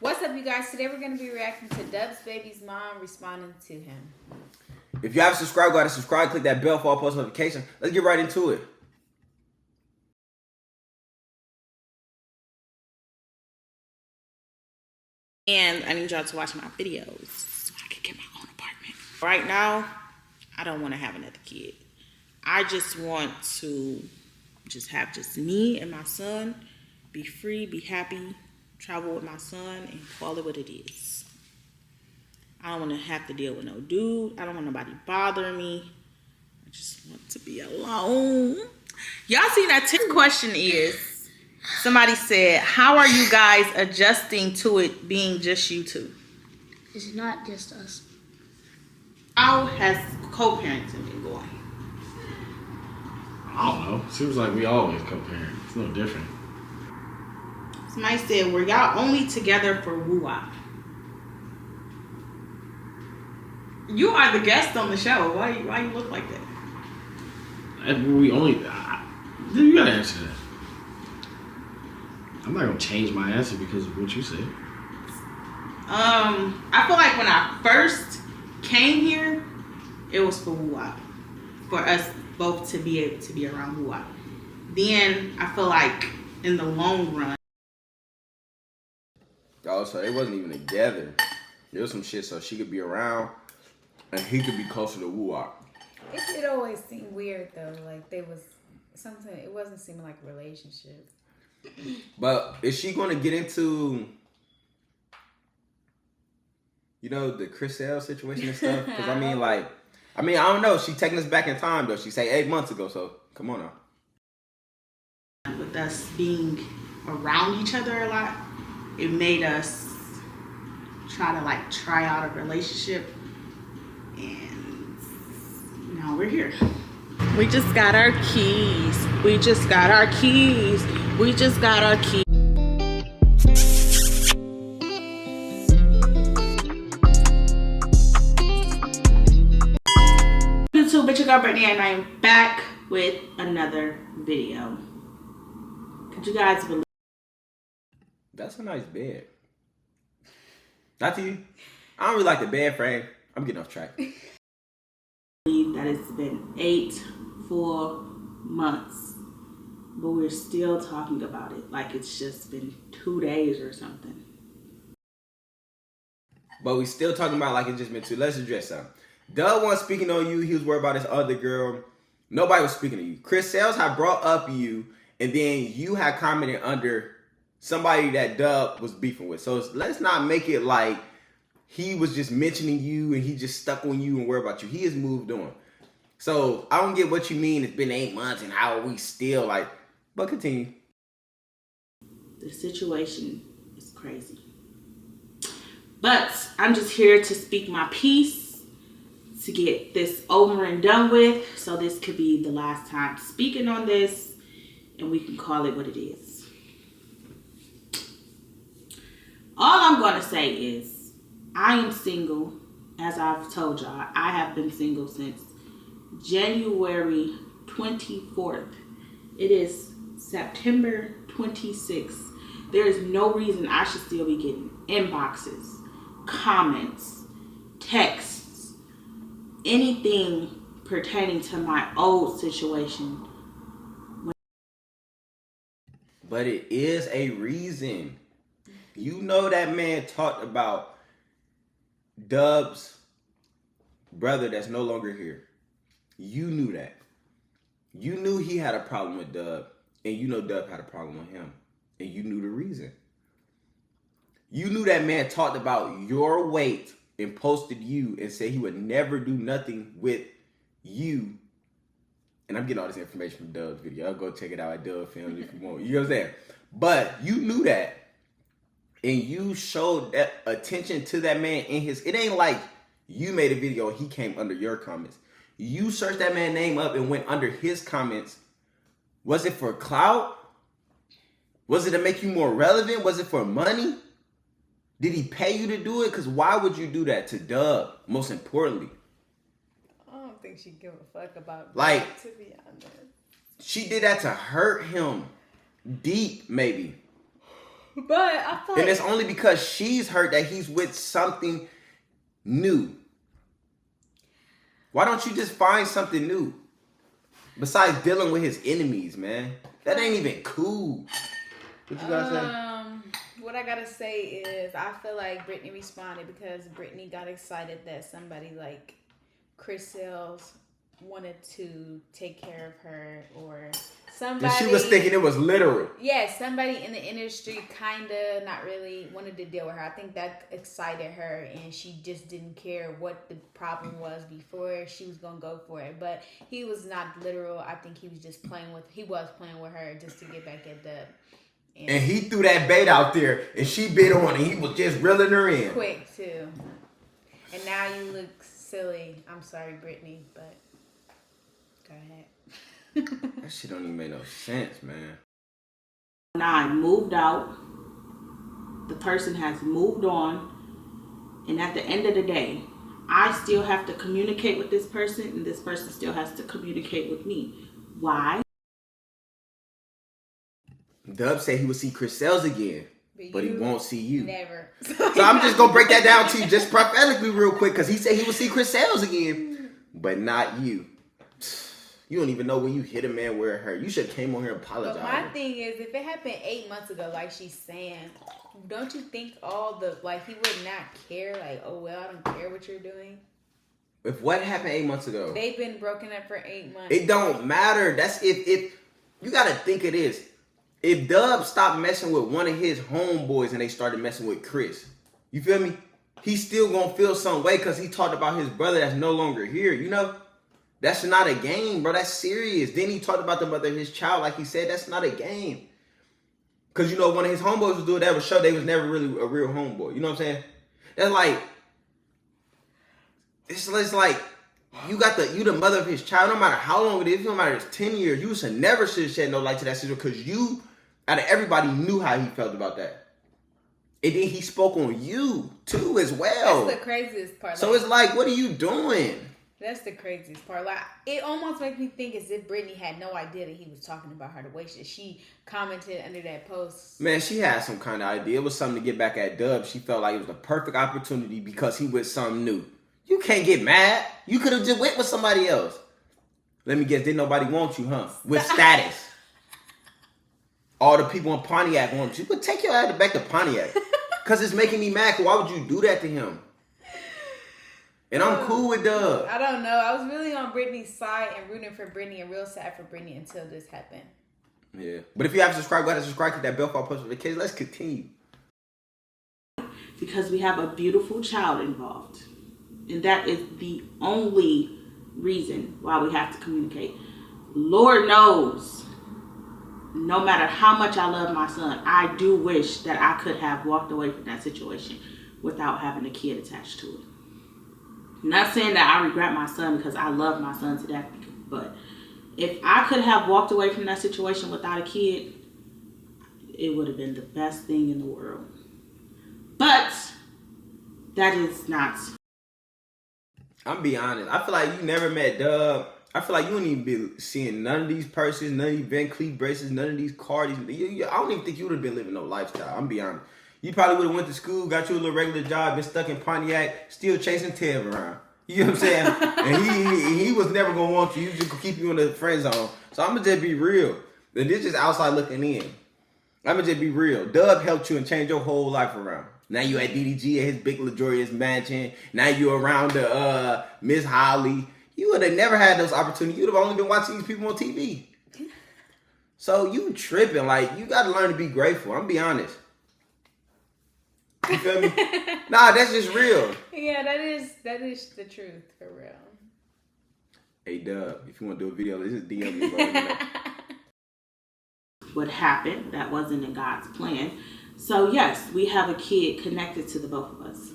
What's up, you guys? Today we're going to be reacting to Dub's baby's mom responding to him. If you haven't subscribed, go ahead and subscribe. Click that bell for all post notifications. Let's get right into it. And I need y'all to watch my videos so I can get my own apartment. Right now, I don't want to have another kid. I just want to have just me and my son, be free, be happy, travel with my son, and call it what it is. I don't want to have to deal with no dude. I don't want nobody bothering me. I just want to be alone. Y'all see that question is, somebody said, how are you guys adjusting to it being just you two? It's not just us. How has co-parenting been going? I don't know. Seems like we always co-parent. It's no different. Somebody said, were y'all only together for woo-wop? You are the guest on the show. Why you look like that? We only... you gotta answer that. I'm not gonna change my answer because of what you said. I feel like when I first came here, it was for woo-wop. For us both to be able to be around woo-wop. Then I feel like in the long run. Oh, so they wasn't even together. There was some shit so she could be around and he could be closer to woo-wop. It always seemed weird though. Like they was something. It wasn't seeming like a relationship. But is she going to get into, you know, the Chris Sale situation and stuff? Because I don't know. She taking us back in time though. She say 8 months ago. So come on now. With us being around each other a lot, it made us try out a relationship, and now we're here. We just got our keys. We just got our keys. We just got our keys. YouTube, it's your girl Brittany, and I am back with another video. Could you guys believe? That's a nice bed. Not to you. I don't really like the bed frame. I'm getting off track. That it's been 8 full months, but we're still talking about it like it's just been 2 days or something. But we still talking about like it's just been 2. Let's address something. Doug wasn't speaking on you. He was worried about this other girl. Nobody was speaking to you. Chris Sales had brought up you, and then you had commented under somebody that Doug was beefing with. So let's not make it like he was just mentioning you and he just stuck on you and worried about you. He has moved on. So I don't get what you mean. It's been 8 months and how are we still like, but continue. The situation is crazy. But I'm just here to speak my piece, to get this over and done with, so this could be the last time speaking on this, and we can call it what it is. All I'm going to say is, I am single, as I've told y'all. I have been single since January 24th. It is September 26th. There is no reason I should still be getting inboxes, comments, texts, anything pertaining to my old situation. But it is a reason. You know that man talked about Dub's brother that's no longer here. You knew that. You knew he had a problem with Dub, and you know Dub had a problem with him, and you knew the reason. You knew that man talked about your weight and posted you and said he would never do nothing with you. And I'm getting all this information from Dub's video. I'll go check it out at Dub Family if you want. You know what I'm saying? But you knew that. And you showed that attention to that man in his... It ain't like you made a video and he came under your comments. You searched that man's name up and went under his comments. Was it for clout? Was it to make you more relevant? Was it for money? Did he pay you to do it? Because why would you do that to Dub, most importantly? I don't think she give a fuck about like, that, to be honest. She did that to hurt him. Deep, maybe. But I feel like... And it's only because she's hurt that he's with something new. Why don't you just find something new? Besides dealing with his enemies, man. That ain't even cool. What you gotta say? What I gotta say is I feel like Brittany responded because Brittany got excited that somebody like Chris Sales wanted to take care of her, or somebody... And she was thinking it was literal. Yeah, somebody in the industry kind of not really wanted to deal with her. I think that excited her, and she just didn't care what the problem was before. She was going to go for it. But he was not literal. I think he was just playing with her just to get back at Dub. And he threw that bait out there, and she bit on it. He was just reeling her in. Quick, too. And now you look silly. I'm sorry, Brittany, but go ahead. That shit don't even make no sense, man. When I moved out, the person has moved on, and at the end of the day, I still have to communicate with this person, and this person still has to communicate with me. Why? Dub said he would see Chris Sales again, but he won't see you. Never. So I'm just gonna break that down to you just prophetically real quick, because he said he would see Chris Sales again, but not you. You don't even know when you hit a man where it hurt. You should have came on here and apologized. But my thing is, if it happened 8 months ago, like she's saying, don't you think he would not care? Like, oh, well, I don't care what you're doing. If what happened 8 months ago? They've been broken up for 8 months. It don't matter. That's if you got to think of this. If Dub stopped messing with one of his homeboys and they started messing with Chris, you feel me? He's still going to feel some way because he talked about his brother that's no longer here, you know? That's not a game, bro. That's serious. Then he talked about the mother of his child. Like he said, that's not a game. Because, you know, one of his homeboys was doing that would show they was never really a real homeboy. You know what I'm saying? That's like, it's like, you the mother of his child. No matter how long it is, no matter if it's 10 years, you should never shed no light to that situation because you, out of everybody, knew how he felt about that. And then he spoke on you, too, as well. That's the craziest part. So it's like, what are you doing? That's the craziest part. Like, it almost makes me think as if Brittany had no idea that he was talking about her the way she commented under that post. Man, she had some kind of idea. It was something to get back at Dub. She felt like it was the perfect opportunity because he was something new. You can't get mad. You could have just went with somebody else. Let me guess, didn't nobody want you, huh? With status. All the people in Pontiac want you. But take your ass back to Pontiac. Because it's making me mad. Why would you do that to him? And I'm cool with Dub. I don't know. I was really on Brittany's side and rooting for Brittany and real sad for Brittany until this happened. Yeah. But if you haven't subscribed, go ahead and subscribe to that bell for post notifications. Let's continue. Because we have a beautiful child involved. And that is the only reason why we have to communicate. Lord knows, no matter how much I love my son, I do wish that I could have walked away from that situation without having a kid attached to it. I'm not saying that I regret my son because I love my son to death, but if I could have walked away from that situation without a kid, it would have been the best thing in the world. But that is not. I'm be honest. I feel like you never met Dub. I feel like you don't even be seeing none of these purses, none of these Van Cleef bracelets, none of these cars. I don't even think you would have been living no lifestyle. I'm be honest. You probably would have went to school, got you a little regular job, been stuck in Pontiac, still chasing Tev around. You know what I'm saying? And he was never going to want you. He was just going to keep you in the friend zone. So I'm going to just be real. And this is outside looking in. I'm going to just be real. Dub helped you and changed your whole life around. Now you at DDG at his big luxurious mansion. Now you around the Miss Holly. You would have never had those opportunities. You would have only been watching these people on TV. So you tripping. Like, you got to learn to be grateful. I'm be honest. You feel me? Nah, that's just real. Yeah, that is the truth, for real. Hey, Dub, if you want to do a video, let's just DM me, bro. What happened, that wasn't in God's plan. So yes, we have a kid connected to the both of us.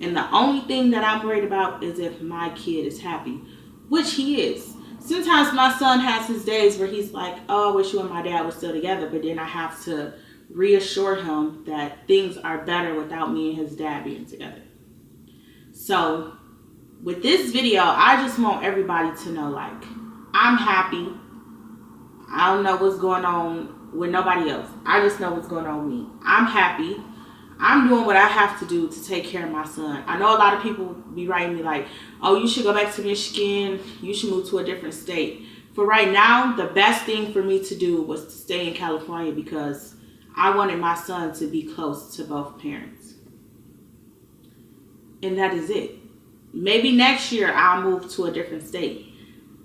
And the only thing that I'm worried about is if my kid is happy, which he is. Sometimes my son has his days where he's like, oh, I wish you and my dad were still together. But then I have to reassure him that things are better without me and his dad being together. So with this video, I just want everybody to know, like, I'm happy. I don't know what's going on with nobody else. I just know what's going on with me. I'm happy. I'm doing what I have to do to take care of my son. I know a lot of people be writing me like, oh, you should go back to Michigan. You should move to a different state. For right now, the best thing for me to do was to stay in California because I wanted my son to be close to both parents. And that is it. Maybe next year I'll move to a different state.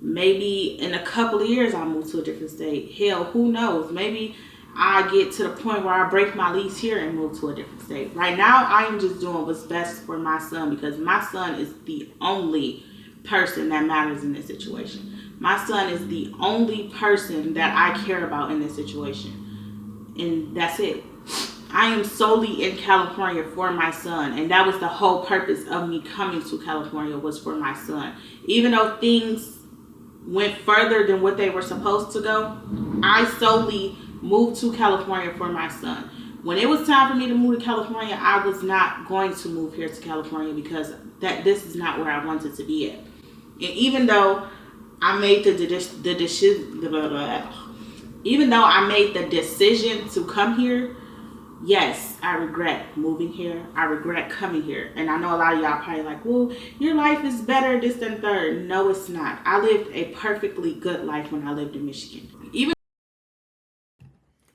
Maybe in a couple of years I'll move to a different state. Hell, who knows? Maybe I get to the point where I break my lease here and move to a different state. Right now, I am just doing what's best for my son because my son is the only person that matters in this situation. My son is the only person that I care about in this situation. And that's it. I am solely in California for my son. And that was the whole purpose of me coming to California was for my son. Even though things went further than what they were supposed to go, I solely moved to California for my son. When it was time for me to move to California, I was not going to move here to California because this is not where I wanted to be at. And even though I made the decision to come here, yes, I regret moving here. I regret coming here. And I know a lot of y'all probably like, well, your life is better, this and third. No, it's not. I lived a perfectly good life when I lived in Michigan.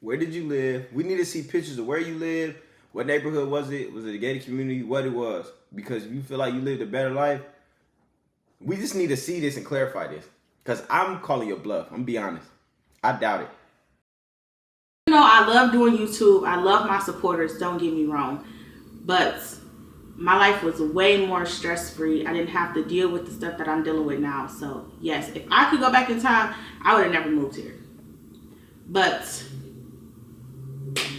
Where did you live? We need to see pictures of where you live. What neighborhood was it? Was it a gated community? What it was? Because if you feel like you lived a better life, we just need to see this and clarify this. Because I'm calling your bluff. I'm going to be honest. I doubt it. You know, I love doing YouTube. I love my supporters. Don't get me wrong. But my life was way more stress-free. I didn't have to deal with the stuff that I'm dealing with now. So, yes, if I could go back in time, I would have never moved here. But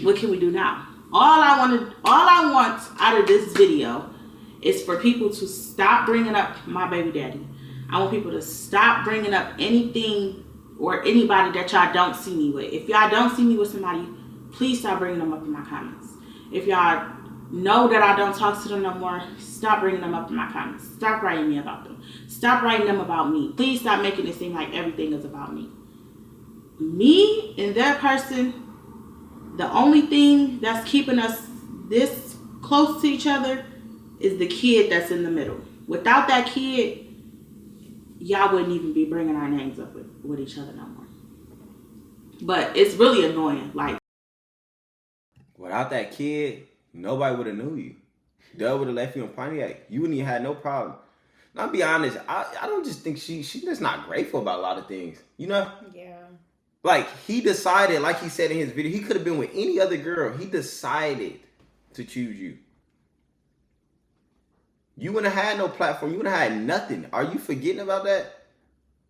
what can we do now? All I want out of this video is for people to stop bringing up my baby daddy. I want people to stop bringing up anything or anybody that y'all don't see me with. If y'all don't see me with somebody, please stop bringing them up in my comments. If y'all know that I don't talk to them no more, stop bringing them up in my comments. Stop writing me about them. Stop writing them about me. Please stop making it seem like everything is about me. Me and that person, the only thing that's keeping us this close to each other is the kid that's in the middle. Without that kid, y'all wouldn't even be bringing our names up with each other no more. But it's really annoying. Like, without that kid, nobody would have knew you. Doug would have left you in Pontiac. You wouldn't even had no problem. Now, I'll be honest, I don't just think she's just not grateful about a lot of things. You know? Yeah. Like, he decided, like he said in his video, he could have been with any other girl. He decided to choose you. You wouldn't have had no platform. You wouldn't have had nothing. Are you forgetting about that?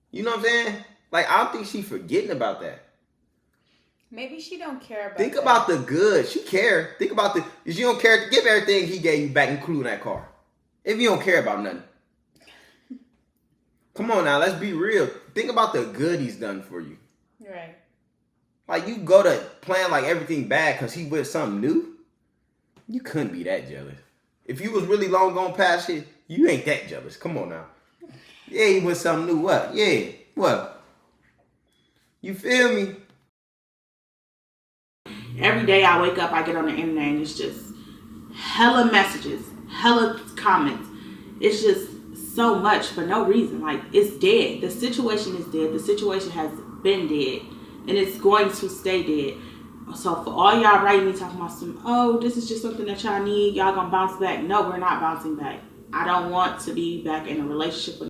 You know what I'm saying? Like, I don't think she's forgetting about that. Maybe she don't care about Think that. about the good. She care. Think about if you don't care, give everything he gave you back, including that car. If you don't care about nothing. Come on now, let's be real. Think about the good he's done for you. Right. Like, you go to plan like everything bad because he with something new. You couldn't be that jealous. If you was really long gone past shit, you ain't that jealous. Come on now. Yeah, he with something new. What? Yeah. What? You feel me? every day I wake up, I get on the internet and it's just hella messages, hella comments. It's just so much for no reason. Like, it's dead. The situation is dead. The situation has been dead. And it's going to stay dead. So for all y'all writing me talking about some, oh, this is just something that y'all need, y'all gonna bounce back. No, we're not bouncing back. I don't want to be back in a relationship with.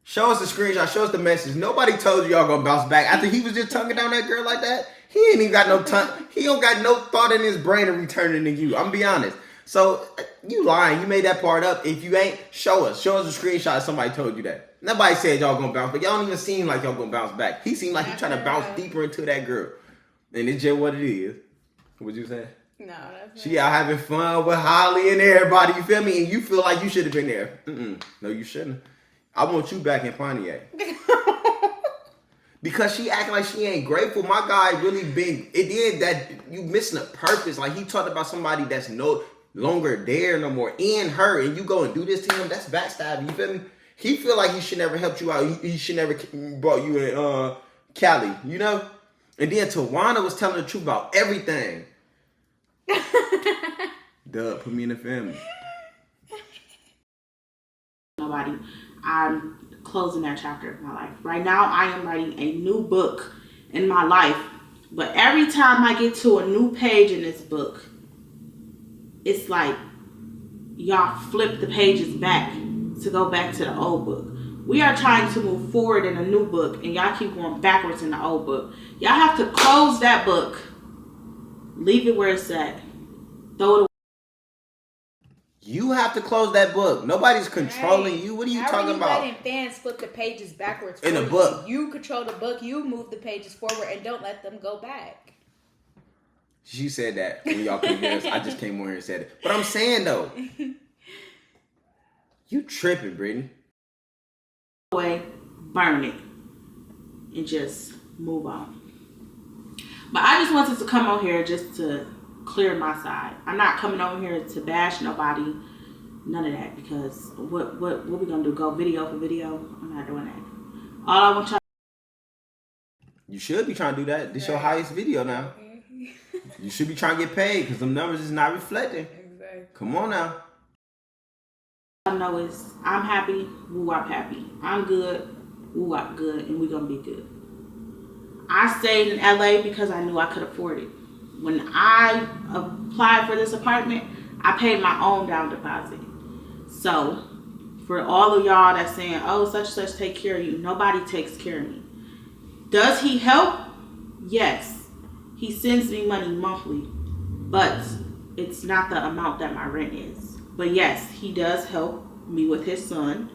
Show us the screenshot. Show us the message. Nobody told you y'all gonna bounce back. After he was just tonguing down that girl like that, he ain't even got no tongue. He don't got no thought in his brain of returning to you. I'm gonna be honest. So you lying. You made that part up. If you ain't, show us. Show us a screenshot. Somebody told you that. Nobody said y'all gonna bounce back. Y'all don't even seem like y'all gonna bounce back. He seemed like he trying to bounce deeper into that girl. And it's just what it is. What'd you say? No, that's she out having fun with Holly and everybody. You feel me? And you feel like you should have been there. No, you shouldn't. I want you back in Pontiac. Because she acting like she ain't grateful. My guy really been, it did that you missing a purpose. Like, he talked about somebody that's no longer there no more in her, and you go and do this to him. That's backstabbing. You feel me? He feel like he should never helped you out. He should never brought you in Cali, you know? And then Tawana was telling the truth about everything. Duh, put me in the family. Nobody. I'm closing that chapter of my life. Right now, I am writing a new book in my life. But every time I get to a new page in this book, it's like y'all flip the pages back to go back to the old book. We are trying to move forward in a new book, and y'all keep going backwards in the old book. Y'all have to close that book. Leave it where it's at. Throw it away. You have to close that book. Nobody's controlling you. What are you talking about? How are you letting fans flip the pages backwards in a book? You control the book. You move the pages forward and don't let them go back. She said that when y'all couldn't hear us. I just came on here and said it. But I'm saying though, you tripping, Brittany. Away, burn it, and just move on. But I just wanted to come on here just to clear my side. I'm not coming over here to bash nobody, none of that, because what we gonna do? Go video for video? I'm not doing that. All I want y'all. You should be trying to do that. This your highest video now. You should be trying to get paid because them numbers is not reflecting. Exactly. Come on now. All I know is I'm happy, woo wop happy. I'm good, woo wop good, and we gonna be good. I stayed in LA because I knew I could afford it. When I applied for this apartment, I paid my own down deposit. So for all of y'all that's saying, oh, such and such take care of you, nobody takes care of me. Does he help? Yes. He sends me money monthly, but it's not the amount that my rent is. But yes, he does help me with his son,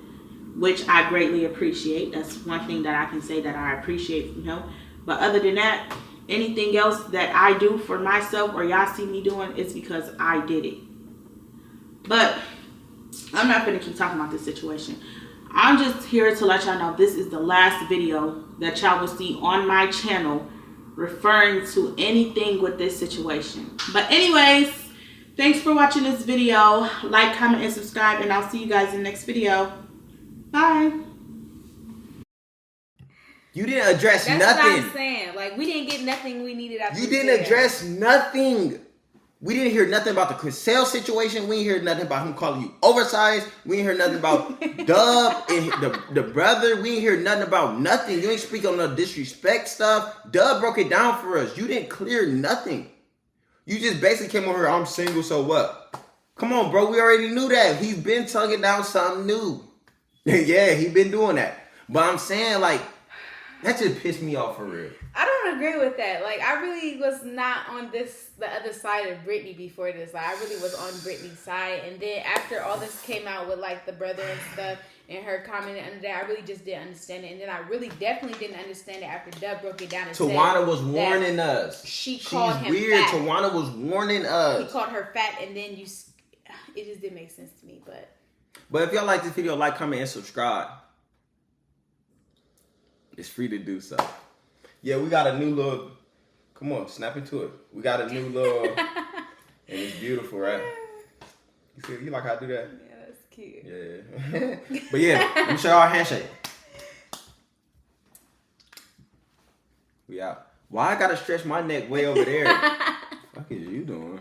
which I greatly appreciate. That's one thing that I can say that I appreciate from him. But other than that, anything else that I do for myself or y'all see me doing, it's because I did it. But I'm not going to keep talking about this situation. I'm just here to let y'all know this is the last video that y'all will see on my channel referring to anything with this situation. But anyways, thanks for watching this video. Like, comment, and subscribe, and I'll see you guys in the next video. Bye. You didn't address That's nothing. what I'm saying. Like, we didn't get nothing we needed out of You this didn't video. address nothing. We didn't hear nothing about the Chriselle situation. We didn't hear nothing about him calling you oversized. We didn't hear nothing about Dub and the brother. We didn't hear nothing about nothing. You ain't speak on no disrespect stuff. Dub broke it down for us. You didn't clear nothing. You just basically came over here, I'm single, so what? Come on, bro. We already knew that. He's been tugging down something new. Yeah, he been doing that. But I'm saying, like, that just pissed me off for real. I don't agree with that. Like, I really was not on the other side of Brittany before this. Like, I really was on Brittany's side. And then after all this came out with, like, the brother and stuff and her commenting under that, I really just didn't understand it. And then I really definitely didn't understand it after Dub broke it down and Tawana was warning us. She called him weird. fat. Tawana was warning us. He called her fat, and then it just didn't make sense to me. But if y'all like this video, like, comment, and subscribe. It's free to do so. Yeah, we got a new little. Come on, snap into it. We got a new little. And it's beautiful, right? You see, you like how I do that? Yeah, that's cute. Yeah. But yeah, let me show y'all a handshake. We out. Why I gotta stretch my neck way over there? What is you doing?